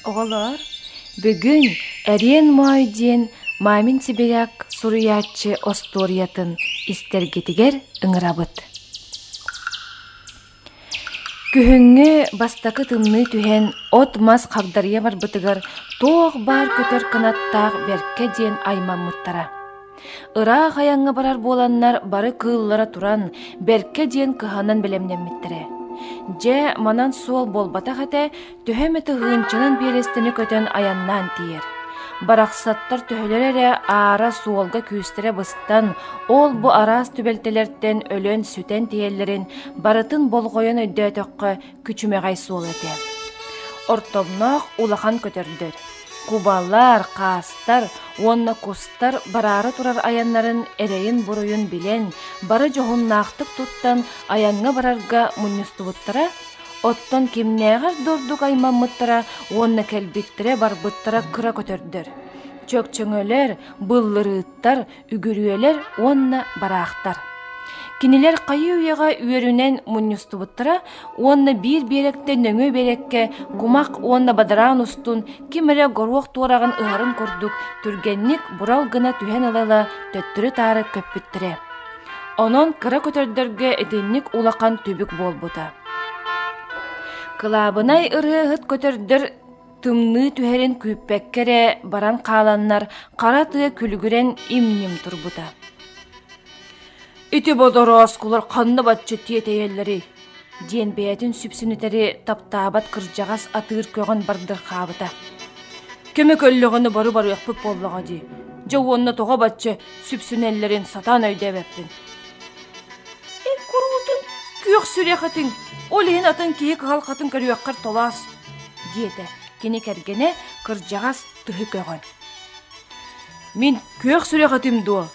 Oğalar, bugün Erien Muaydin Mamin Sibirak Suriyatçı Ostoriyatın istergetiger ıngırabıt. Kühüngü bastakı tımны tühen ot mas қағдария барбытыгар тоқ бар көтөр кынаттақ берке ден аймаммыттара. Ыра қаяңы барар боланнар бары кыыллара туран берке ден кыханан белемнеммиттере. Же манан суол болбата хате төһөметі ғынчынан берестіні көтөн аяннан тиер. Барақсаттар төһөлөрөре ара суолга күүстере быстан, ол бу арас түбелтелерттен өлөн сүтен тиеллерин барытын болгойон өйдөтөккө күчүмегай суол эте. Ортомноох улахан көтөрдөр. Кубалар, каастар, онна кустар барары турар аяннарын эрейин буруйун билен, бары жоғуннаақтык туттан аянга барарга муннустубуттара, оттон кимнеғар дордук аймаммыттара, онна келбиттире барбыттара кыра көтөрдөр. Чөкчөңөлөр, быллырыыттар, үгүрүөлөр, онна бараақтар. Кинилер кайы уяга үйөрүнен муннустубуттара, онна бир беректе нөңө берекке, кумак онна бадаран устун, кимере горуок туораган ыһарын көрдүк, түргенник бурал гына түһен алала төттүрү тары көппүттире. Онон кыра көтөрдөргө эденник улакан түбүк болбута. Кылабынай ырыһыт көтөрдөр тымны түһерин күппеккере баран кааланнар кара тыа күлгүрен имним турбута. Ити бодорос кулар қанны батчы тиетейеллери. Ден бәйтін сүпсінітері таптабат кыржағас атыр көған бардыр қабыта. Кеме көлліғыны бары-бары яқпып боллаға дей. Жауынна тоға батчы сүпсінеллерін сатан өйде бәптін. Күрутын күйек сүрекатын, олейін атын кейік ғалқатын көріяққар толас, деді. Кені кәргене кыржағас тұхы көған. Мен күйек сүрекатым дуа.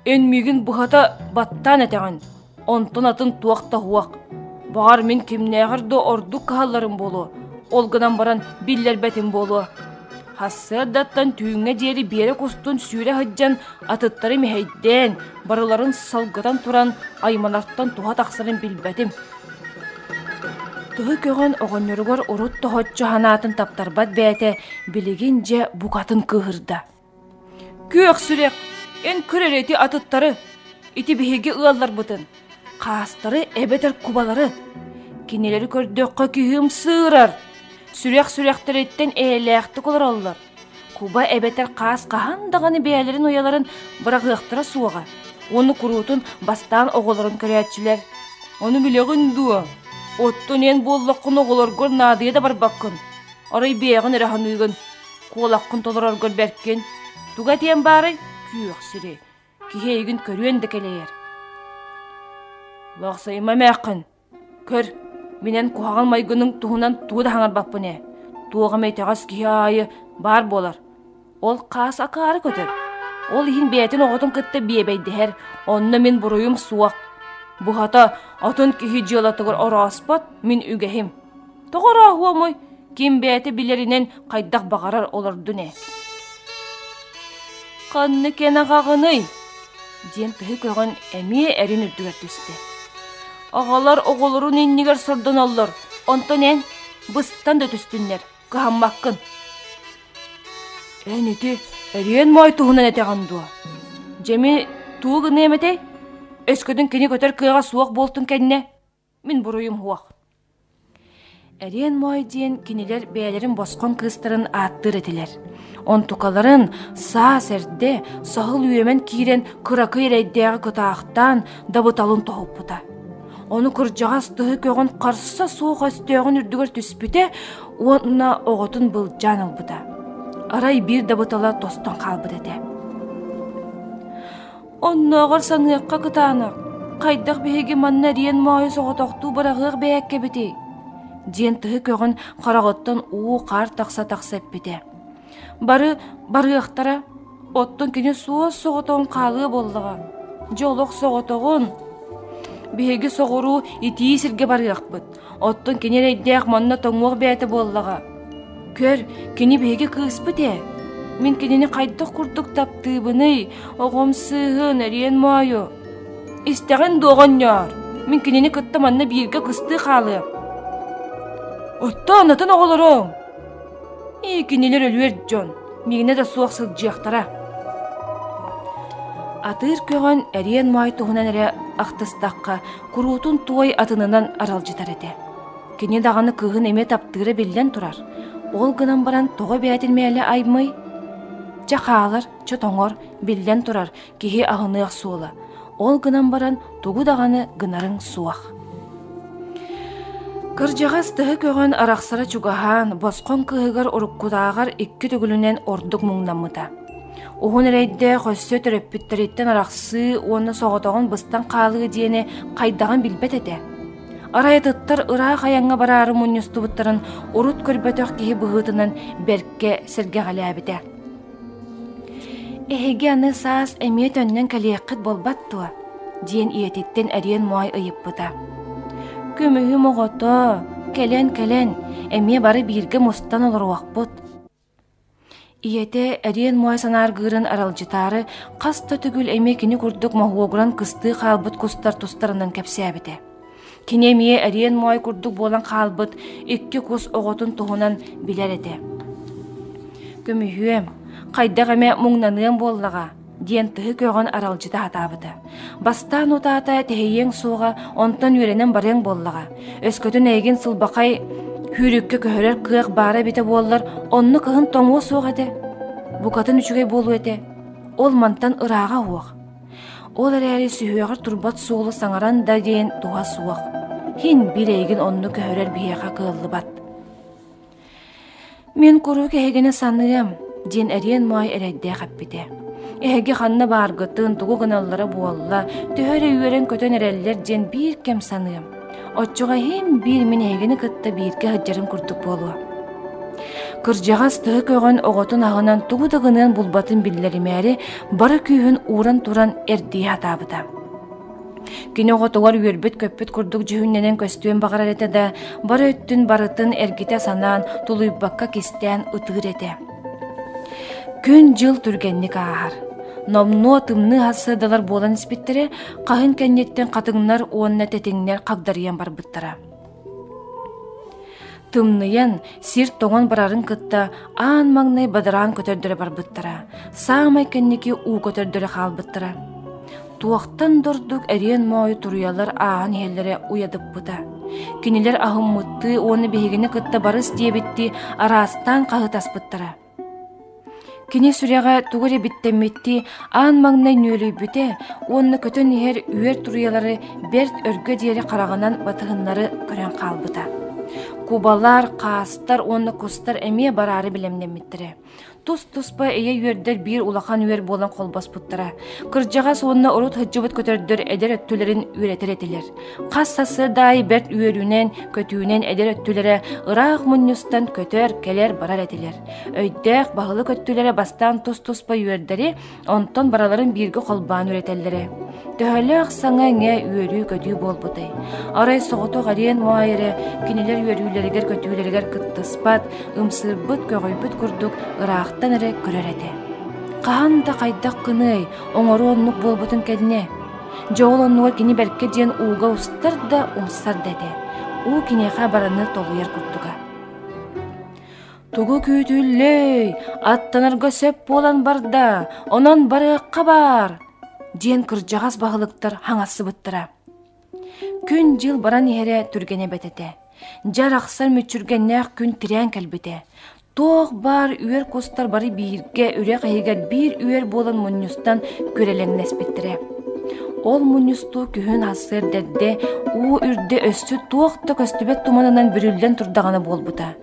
Энмигин бұхата баттан әтеған, онтын атын туақта хуақ. Бағар мен кемнеғырды орду қағаларым болу, олғынан баран биллер бәтім болу. Хассырдаттан түйіңе дері бері құстын сүйре хыджан атыттары мехейден, барыларын салғыдан туран айманарттан туға тақсырын білбәтім. Тұғы көған оғынырғыр ұрыт тұхотчы ханатын таптарбат бәйті білеген же бұқатын кығырда. Күйек сүрек! Эн күререти атыттары, ити бихеге ыаллар бұтын. Қастары әбетер кубалары. Кенелері көрдөкқа күйім сырар. Сүрек-сүректіреттен әләқті колар алылар. Куба әбетер қас қағандағаны бәялерін ояларын бірағықтыра суаға. Оны күрутын бастан оғыларын көрәтчілер. Оны білеген дуа. Оттын ен боллаққын оғылар гөр надыя да бар баққын. Арай бәяғын әріған үйгін. Қолаққын толырар гөр бәркен. Туға тен бары? Күйек сүре, кихейгін көруенді келейер. Лақсайыма мәқін. Көр, менен куғаған майгының туғынан туғыда хаңар бақпыне. Туға мәйтағас кихайы бар болар. Ол қас ақары көтір. Ол ихин бәйтін оғытын күтті бейбейдігер, онны мен бұруым суақ. Бұхата атын кихи жылатығыр ораспат мен үгәхім. Тоғыр ағуа мой, кем бәйті білерінен қайдақ бағарар олар дүне. Қанны кені қағыны, ден тұхы көған әме әрін үрдігер түсті. Ағалар оғылырын еннігер сұрдың алыр, онтын ән бұстан да түстінлер, қағанмаққын. Ән еті әрен май тұғынан әтеған дуа. Жеме туғын әметей, өскөдің кені көтер кыға суақ болтын кәнне, мен бұруым хуақ. Әрен май ден кенелер бәйлерін босқан кыстырын аттыр етілер. Он тукаларын саас әрде сағыл үйемен кейрен кыракы ерейдегі күтақтан дабыталын тоғып бұта. Оны күржағас тұғы көғін қарсыса соқ өстеғін үрдігір түспіте, онына оғытын бұл жаныл бұта. Арай бір дабытала тостан қалбыд әте. Онына ағыр санығыққа күтанық, қайдақ бейге манна рен майы соғытоқту барағық бәйәкке біте. Ден тұғы көғін қарағыттан уы қар тақса-тақса әппеде. Бары ақтара, оттың кені суыз соғытығын қалығы болдыға. Жолық соғытығын. Бейге соғыру итии сірге бары ақпыд. Оттың кені рейдеяқ манна тоңуық бәйті болдыға. Көр, кені бейге күйіспіде. Мен кенені қайдық күрдік таптыбыны, оғым сығын әрен майы. Истеген доған яр. Мен кенені күтті манна бірге күсті қалы. Отта анатын оғылырың. Икинилер өлүер жон, мигине да суох сылжыяқтара. Атыр көгөн әрен май туһунан әрі ақтыстаққа куруутун туой атынынан аралжытар эте. Кини дағаны кыгын эме таптыгыры билден турар. Ол гынан баран тоғы бәтілмәлі аймый. Жақалар, чотоңор билден турар кихи ағынық суылы. Ол гынан баран тугу дағаны гынарын суақ. Кыржағас тығы көгөн арақсара чугахан, босқон кыгығар уруккудағар икки түгілінен ордук мұңнамыта. Оғын әрейді қөссө төрөппүттереттен арақсы оны соғытоғын быстан қалығы дейіне қайдаған билбет еті. Арайытыттар ырақ аяңға барары мұнюсту бұттарын урут көрбөтөк кихи бұғытынан берке сірге ғалі әбіті. Эхеге аны саас әмет өннен кәлеққыт болбаттуа, дейін иететтен әрен муай ұйып бұта. Көмігі мұғыты, кәлен, әме бары бірге мұстан олар уақпыт. Иете әрен муай санар ғырын аралжытары қаста түгіл әме кені күрдік мағуғыран кысты қалбыт кустар тустарынан кәпсе әбіті. Кенемие әрен муай күрдік болан қалбыт икки кус оғытын тұғынан білер еті. Көмігі қайдақ әме мұңнанығын боллаға, диен тығы көгін аралжыта атабыды. Бастан ұтата тәйен соға, онтан үйренен барен боллаға. Өскөтін әйген сылбақай хүрікке көхірер күйек бары беті боллар, онны кығын тоңуы соғады. Бұқатын үшігей болу еті. Ол мантан ыраға уақ. Ол әрәрі сүйеғір турбат соғылы саңаран да дейін туға суақ. Хин бір әйген онны көхірер бейеға кығылы бат. Мен көру кәйгені саныйым, дейін әрен май әрәдде қаппеті. Эһеге ханна баргытын тугу гыналлара буолла, төһөрө үйөрен көтөн эреллер ден бир кем саныым. Отчуга хем бир мен эһегени кытта бирге хаджарым курдук болуа. Кыржагас тыгы көгөн оготун агынан тугу дагынын булбатын биллеримээри бары күйүн уран туран эрдии хатабыта. Кини оготугар үйөрбүт көппүт курдук жүһүнненен көстүөн багарар эте да бары өттүн барытын эргите санаан тулуйбакка кистен ытыыр эте. Күн жыл түргенник ағар. Номну тымны хассыдалар болан испиттері қағын кәннеттен қатыңнар уонна тетеңнер қағдариян бар бұттара. Тымныян сир тоңан барарын кытта аан маңнай бадаран көтердірі бар бұттара. Саамай кәннеки у көтердірі қал бұттара. Туақтан дордук әрен мойы тұруялар аан еллері уядып бұта. Кенелер ағым мұтты оны бейгені кытта барыс дебетті арастан қағытас бұттара. Кини сүряға тугуре биттемметти аан маңнай нөлөй бүте, онны көтөн ихер үйер туруялары берт өргө диэри қарағынан батығынлары көрен қалбыта. Кубалар, қастар, онны кустар әме барары білемнемметтірі. Тус-туспа эйе үйердер бир улахан үйер болан қолбас бұттыра. Кыржаға сонна урут хыджыбыт көтердір әдер өттілерін үйретер етілер. Қассасы дай берт үйерінен, көтүүнен әдер өттілері ырақ мұннюстан көтер, келер барар етілер. Өйдәқ бағылы көттілері бастан тус-туспа үйердері, онтон бараларын бирге қолбан үйретелері. Төхөлөк саңа ңе үйері көтүү бол бұтай. Арай соғыту ғарен муайыры, кенелер үйерүлерігер көтүүлерігер кыттыспат, ымсырбыт көгөйбүт күрдік ырақтан әрі көрер әді. Қахан да қайдақ қыной, оңыру оннық болбытын кәдіне. Жоғыл оннуғар кені бәрке дейін уға ұстыр да ұмсар дәді. У кенеға бараны толуер күрдіға. Тугу күйтүллөй, аттанарға сөп болан барда, онан барыққа бар. Дейін кыржағас бағылықтар хаңасы бұттыра. Күн жыл баран ехере түргене бәтеті. Жар ақсар мүчүргеннәқ күн тирен кәлбіте. Тоқ бар үйер костар бары бирге үрек айгар бир үйер болан мұнюстан көрелен нәспеттіре. Ол мұнюсту күхін асыр дәдде, у үрде өссі тоқта көстібет туманынан бүрілден тұрдағаны болбыта.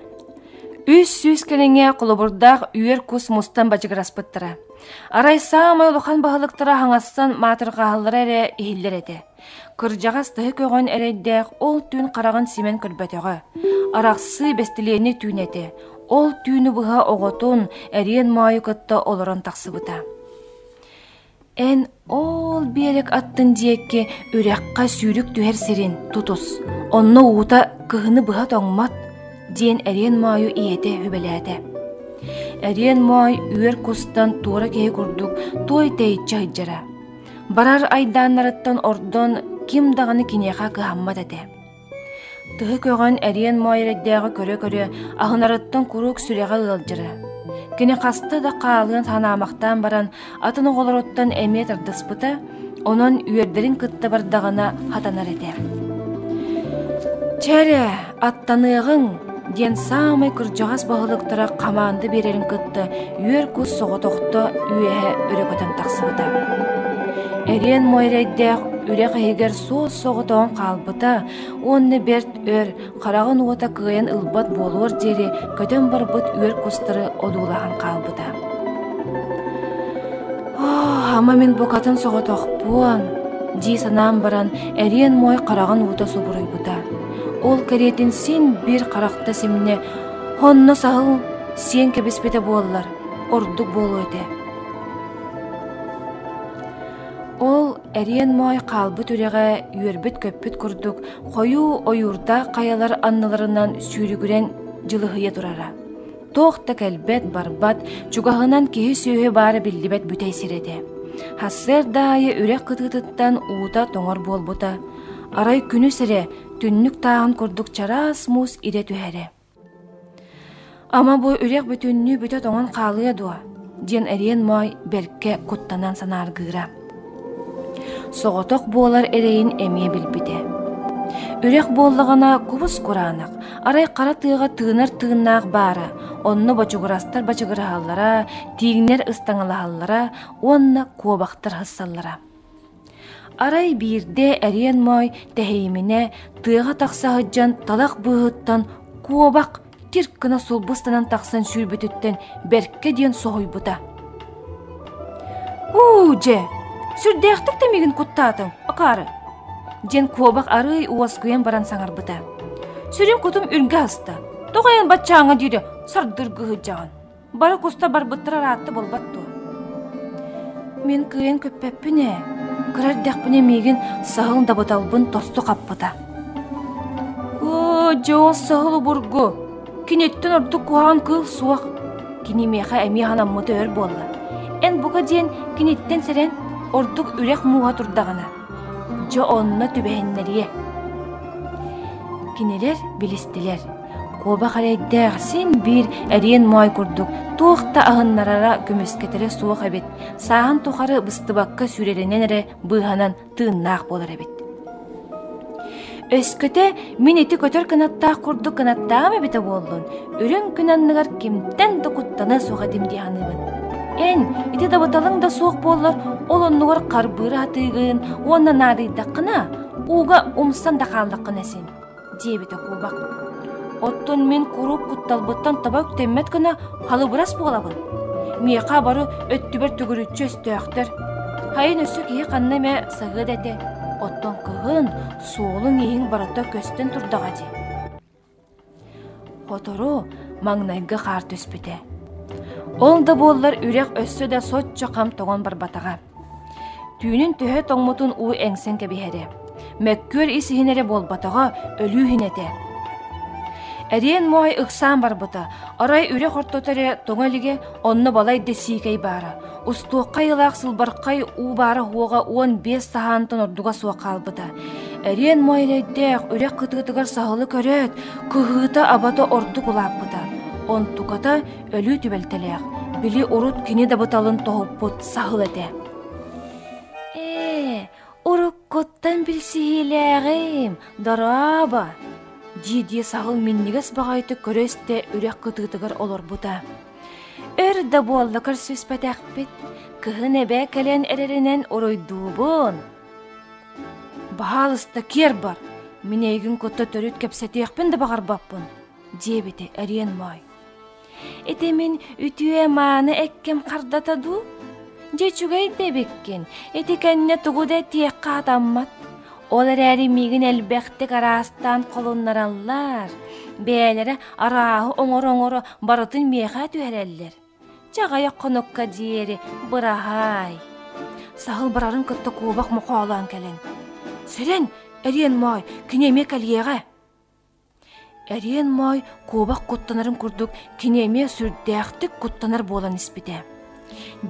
Үс-сүз кәліңе құлыбырдақ үйер кос мұстан бачығырас бұттыра. Арай самай олухан бағылықтыра хаңастан матырғағылары әрі ихиллер әді. Кыржағас тығы көгін әрейдәқ ол түн қарағын симен көрбәтіғі. Арақсы бәстілені түн әді. Ол түйіні бұға оғытын әрен майы күтті олырын тақсы бұта. Ән ол берек аттын дейекке үрәққа сүйрік түйер серен тұтыс. Онны ұғыта кығыны бұға тоңмат, дейін әрен майы иеті хүбеләді. Әрен май үйер кустан тура кеге күрдік той тәйітчі хыджара. Барар айданларыттан ордон ким дағаны кинеға кыхаммат әді. Тыһы көҕөн эриэн мойреддээҕи көрө-көрө аһынарыттан курук сүрэҕэ ыалдьыра. Кини хаста да хаалыын санаамахтаан баран атын оҕолороттан эмиэ тардыспыта, онон үөрдерин кытта бардағына хатанар эте. «Чәрэ, аттаныығың!» диэн саамай кырдьаҕас баһылыктара хамаанды берерин кытта үөр кус соҕотохто үөһэ өрөкөтөн тахсыбыта. Эриэн мойреддээх үрэх эһигэр суос соҕотоҕун хаалбыта, уонны берт өр харағын уота кыайан ылбат буолуор диэри көтөн барбыт үөр кустары одуулахан хаалбыта. «Ама мен букатын соҕотохпуон» дии санаан баран эриэн мой харағын уота субуруйбута. Ол кэриэтин син бир харахта симне «Хонно саһыл сиэн кэбиспите буоллар, ордук буолу эте». Ол эриэн мой хаалбы түрэҕэ үөрбүт көппүт курдук хойуу ойуурда каялар анныларынан сүүрүгүрэн жылыһыйа турара. Тоохта кэлбэт барбат чугаһынан киһи сүүһү баары биллибэт бүтэй сирэте. Хассер даайы үрэх кытыытыттан уута тоҥор буолбута. Арай күнү сире түннүк тааһын курдук чараас муус ире түһэре. Ама бу үрэх бүтүннүү бүтө тоҥон хаалыа дуа диэн эриэн мой берке куттанан санааргыыра. Соҕотох буолар эрэйин эмиэ билбите. Үрэх буоллаҕана кубус кураанах, арай хара тыаҕа тыынар тыыннаах баара, онно бочугурастар бачыгыраһаллара, тиигнер ыстаҥалаһаллара, уонна куобахтар хыссаллара. Арай биирде эриэн мой тэһийимине тыаҕа тахсаһыдьан талах быһыттан куобах тирккына сулбыстанан тахсан сүүрбүтүттен берке диэн соһуйбута. «Же! Сүрдээхтик темигин куттаатың, акаары!» диэн куобах арый уоскуйан баран саҥарбыта. «Сүрүм кутум үргэ аста, тоҕайан баччааҥа диире сардыргыһыдьаҕын. Бары куста барбыттар араатты болбатту. Мен кыйын көппеппине, кырардахпыне мигин саһыл дабыталбын тосту каппыта. «Жоо саһыл убургу, кинеттен ордук куһаан кыыл суах, кинимеха эми ханаммыты өр буолла. Эн буга диэн кинеттен серен ордук үрэх мууга турдағана. Жо онна түбэһиннэрие». Кинилер билистилер. Куоба харайдах син бир эриэн мой курдук, туохта аһыннарара көмөскетере суох эбит, сааһын тухары быстыбакка сүреренен эре быыһанан тыыннаах болар эбит. Өскөтө мен ити көтөр кынаттаах курдук кынаттаагам эбите буоллун, үрүн күнанныгар кимтен докуттаны суоха димдиһаныбын. Эн ити дабыталың да суох буоллар, ол оннугар карбыыры атыыгын, уонна наадыйдаккына, ууга умсан дахааллаккына син, диэбите куобак. Оттон мен куруп кутталбыттан таба өктеммет кына халыбырас буолабын. Миэха бары өттүбер түгүрүччү өстөөктөр. Хайын өссө киһи ханна мэ саһыад эте. Оттон кыһын суолун иһиң барата көстөн турдага ди. Хотору маңнайга хаар төспүтэ. Ол да буоллар үрэх өссө да сотчо хам тоҕон барбатага. Түүнүн төһө тоҥмутун уу эҥсен кэбиһэре. Мэккүөр исиһинере болбатага өлүү хинете. Эриэн мой ыксаан барбыта, арай үрэх ортотаре тоҥалиге онно балай десиикэй баара. Устуоккай ылаах сылбаркай уу баара хуога уон 5 саһаантан ордуга суакаалбыта. Эриэн мой лейдээх үрэх кытыытыгар саһылы көрөөт, кыһыыта абата ордук улааппыта. Онтуката өлүү түбэлтэлээх, били урут кини дабыталын тоһуппут саһыл эте. Уруккуттан билсиһилээҕим, дарааба! Дии саһыл миннигес багайты көрөстэ үрэх кытыытыгар олорбута. Өр да буоллакар сүспэтэхпит, кыһын эбэ кэлэн эреринен оройдуубун. «Баһалыста кер бар, мен эйгин кутта төрүт кепсетиэхпин да багарбаппын», диэбите эриэн мой. «Эте мен үтүэ мааны эккем кардатаду? Жечугай дебеккен, эти кэнне тугудай тиэкка атаммат. Олар әри мигин элбэхтик араастан колуннараллар. Бээлери арааһы оҥоро барытын миэхэ түһэрэллэр. Чагая конукка диэри быраһай. Саһыл барарын кытта куобах мухаалаан кэлэн. «Сэрэн, эриэн мой, кинеме кэлиэҕэ». Эриэн мой куобах куттанарын курдук кинеме сүрдээхтик куттанар буолан испите.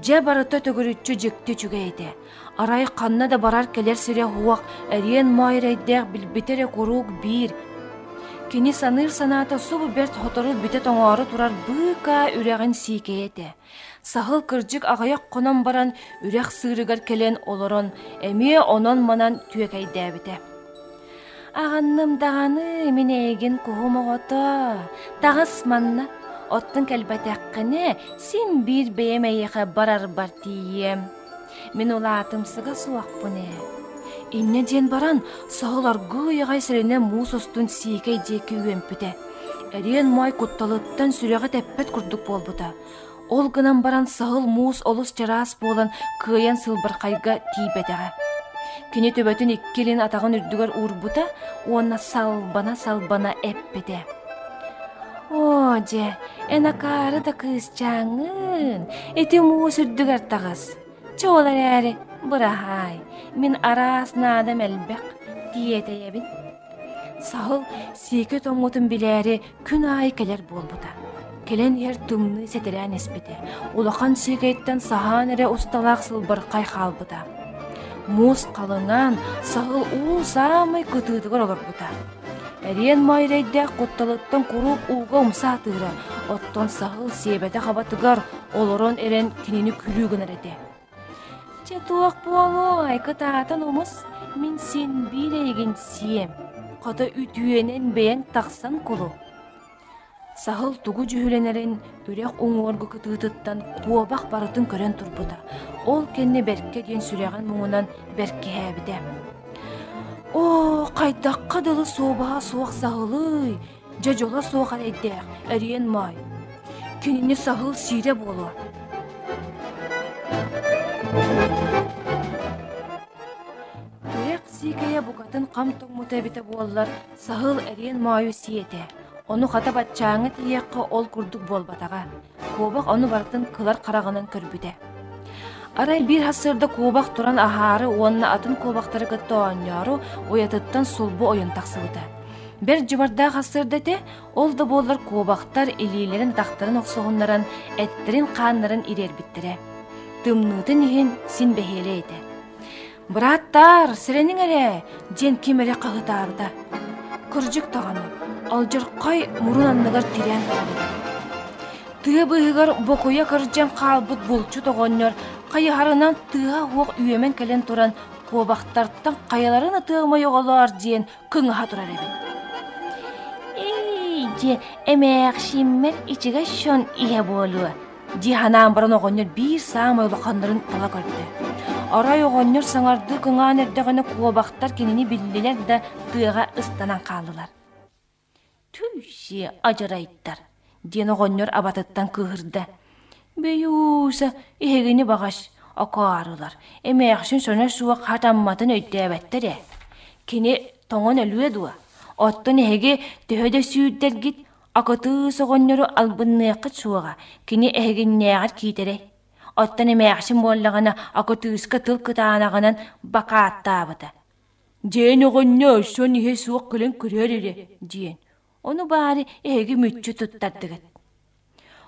Же барыта төгөрүччү жекти чүгэйди. Арай ханна да барар келер сире хуак эриэн мой рейдех билбитере курук бир. Кини саныр санаата субу берт хотору бите тоңору турар быка үрегин сикейете. Сахыл кыржык агаяк конон баран үрек сырыгар келен олорон, эми онон манан түйекейдебите. Ағанным дағаны минегин кухумогото, тағыс манна, оттын кәлбәтәққіне син бир бейемейеқе барар бар тием. Мен улаатымсыға суақ бұне. Инне ден баран, сағылар гүйеғай сірене муыс остун сикей декі өмпіте. Әрен май құтталыттан сүреға тәппет күрдік бол бұта. Ол гынан баран сағыл муыс олыс жарас болан күйен сылбыр қайға тейбетеға. Кені төбөтін иккелін атағын үрдігер урбута, онна салбана әппеде. О, же, әнакары да кыз жаңын, әті муыс үрдігер тағыз. Чоолар әрі, бұрахай, мен арасына адам әлбәк, диете ебін. Сағыл, сейкі тоңутын біләрі күн ай келер болбута. Келен ер тұмны сәтірән әспеде. Улақан сейкейттен саған әрі ұсталақ сылбыр қай қалбыта. Муз қалыңан сағыл уу самай күтігігір олар бұта. Әрен майрайда құтталыттан құруп уға ұмса атыра. Оттон сағыл себеті қабатығар олырын әрен кенені күлігін әреді. Четуақ болу айқы тағатын ұмыз, мен сен бір еген сием. Қата үтүйенен бәйін тақсан құлу. Сағыл тугу жүхіленерін үрек оңуарғы күтігіттен қуабақ барытын көрен тұрбыда. Ол кенне бәркке ден сүреген мұңынан бәркке әбіде. О, қайдаққа дылы соғаға соғақ сағылы, жажола соғар әйдәқ, әрен май. Кеніне сағыл сире болу. Үрек сикея бұқатын қам тоңмыта біті болылар, сағыл әрен майы сиеті. Оны қата батчаңы тиеққа ол күрдік болбатаға. Кобақ оны бартын кылар қарағынан көрбіде. Арай бір хасырда кобақ тұран ахары, онына атын кобақтары күтті оңяру, оятыттан сұлбы ойын тақсылыды. Бір жыбарда хасырда те, ол да болар кобақтар илейлерін тақтарын оқсығынларын, әттерін қанларын ирер біттірі. Тымнытын ехен син бәхелі еді. Браттар, сіренің әрі, ден кемері қағытарда. Күржік тағаны. Алжыр қай мұрынанныгар тирен тұрды. Тығы бұғығар бұқуя кіржен қалбыт бұлчу тоғыныр, қайығарынан тыға оқ үйемен кәлен тұран қобақтарттан қайаларын тығымай оғалар дейін күңіға тұрар әбет. Же, әмәқ шиммер ичіға шон ие болуы. Диханан баран оғыныр бір сам ойлақандырын тала көрді. Арай оғыныр саңарды күңан әрдіғіні қобақтар кенені білділер да тыға ыстанан қалылар. Түйші ажырайттар, ден оғыныр абатыттан кығырды. Бейуса, ехегені бағаш, ақарылар. Әмәқшін соны суа қатамматын өйті әбәттірі. Кені тоңын әлуе дуа. Оттын ехеге төхөді сүйдер гит, ақыты соғыныры албыннықыт суаға. Кені ехеген нәғар кейтері. Оттын әмәқшін болағына ақытыска тыл кытағанағынан бақатта абыты. Ден оғыныр сон еге суақ кілін көрер ері, дейін. Onu bari egi mütçü tuttardıgıt.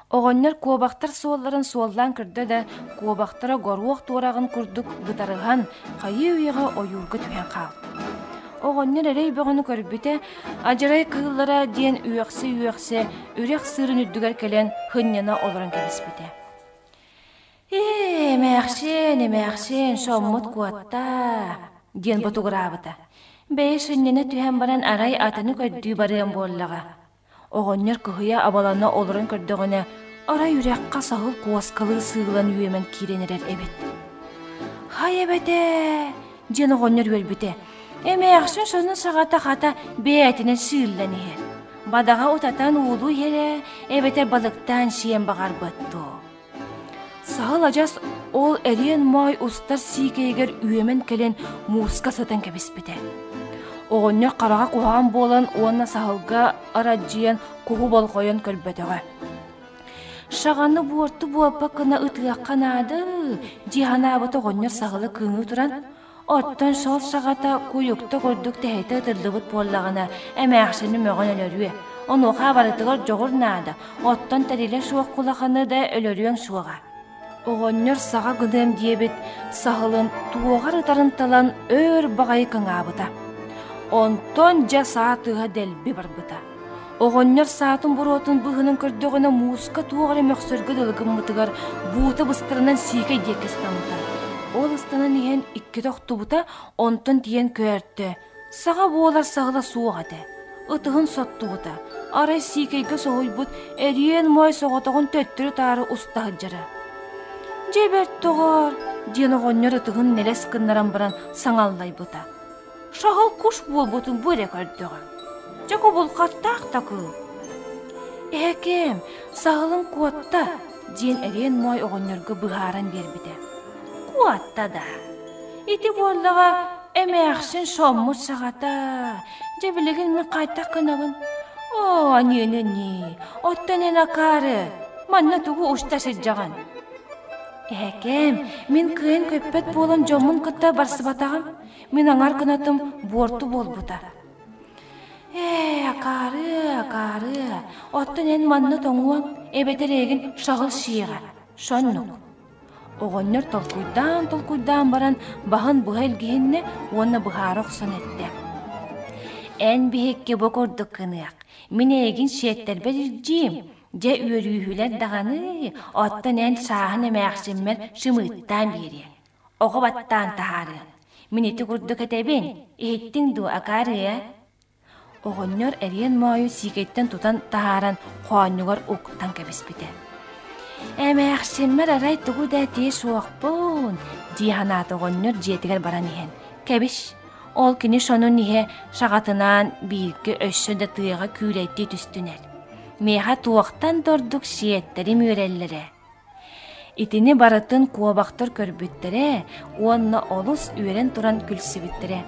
Oğonlar kobaqtar soğulların soğullan kırdı da kobaqtara goruaq tuğrağın kurduk gıtarıgan qayı uyuğa oyurgu tüyen qaldı. Oğonlar erey boğunu körbüte ajaray kığıllara diyen üyekse ürek sırın üddüger kelen hınyana olaran gelişbüte. Emeğşen, şommut kuatta, diyen botuğrabıta. Beş hınyana tüyen baran aray atanı kördüğü barıyan bollağa. Oğonlar kıhıya abalana olaran kördüğüne aray ürekka sağıl kuaskalı sığılan üyemen kirenerer ebet. Hay ebete, diyen oğonlar ölbüte. Emeğşen şonun sağata xata beyetine sığılan eher. Badağa otatan uğulu here, ebeter balıktan şiyen bağar battı. Sağıl acas ol eriyen may ustar sikeyger üyemen kelen muska satan kebespite. Oğonlar qarağa kuğan bolan oğanna sağılga aracıyan kuğu bol koyan kölbeteğe. Şağanı buortu buapa kına ıtığaqan adı, dihana abıta oğonlar sağılı kığını turan, ottan şol şağata kuyukta gördük tehete ıtırlıbıt bollağına emeğşini möğün ölörüye. Onu xabarıtıgar joğur nada, ottan tariyle şuaq kulağını da ölörüyen şuağa. Oğonlar sağa gıdım diyebet sağılın tuğar ıtarın talan ör bağayı kına abıta. Onton ja saatığa delbi barbıta. Оҕонньор саатын буруотун быһынын көрдөгөнө мууска туоҕар эмөхсөргө дылыгыммытыгар буута быстырынан сиикай диэккистамыта. Ол ыстанан иһэн икки тохтубута онтон тиен көөртө. Саға буолар сағыла суоҕа дэ. Ытыһын соттубута. Арай сиикайга соһуйбут эриен мой соҕотоҕун төттүрү таары устаһыджара. Жеберт тоҕор диэн оҕонньор ытыһын нелес кыннаран баран саҥаллайбыта. Шаһыл куш буолбутун бүре көрдөҕө. Жаку булхаттаах такы. Эхекем, сағылын куатта диэн эриен мой оҕонньорго быһааран бербите. Куатта да. Ити буоллаҕа эмээхсин шоммут саҕата. Жебилеген мен кайтак кынабын. О, аньыны, оттанен акары. Манна тугу уста сыджаган. Эхекем, мен кыйын көппет болан жомун кытта барсыбатагам. Мен аңар кынатым борту болбута. Акары. Оттанен манна тоңуан, эбетерегин шағыл шиыға. Шоннук. Оҕонньор толкуйдаан баран баһын быһа илгиһинне уонна быһаары охсон этте. Эн биһикке бу курдук кыныак. Мен эгин шиэттербет ирдиим. Же үөрүүһүлэр даганы оттан эн сааһын эмээхсиммер шымыыттаан биэри. Оҕо баттаан таһаары. Мен ити курдук этебин. Иһиттиң ду акаарыя. Оҕонньор эриен мойу сиикеттен тутан таһааран хооннугар уктан кэбиспите. Эмээхсиммер арай тугу дэтии суохпун. Диһанаат оҕонньор дьиэтигэр баран иһэн. Кэбиш. Ол кини шонун иһэ шаҕатынан бииргэ өссө да тыаҕа күүлэйти түстүнэр. Меха туохтан дордук шиэттери мүөрэллэре. Итини барытын куобахтар көрбүттере, уонна олус үөрен туран күлсибиттере.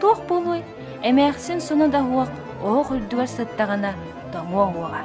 Туох болуй, эмээхсин сону да хуак оох үрдүгэр сыттагана тоңуоҕуаҕа.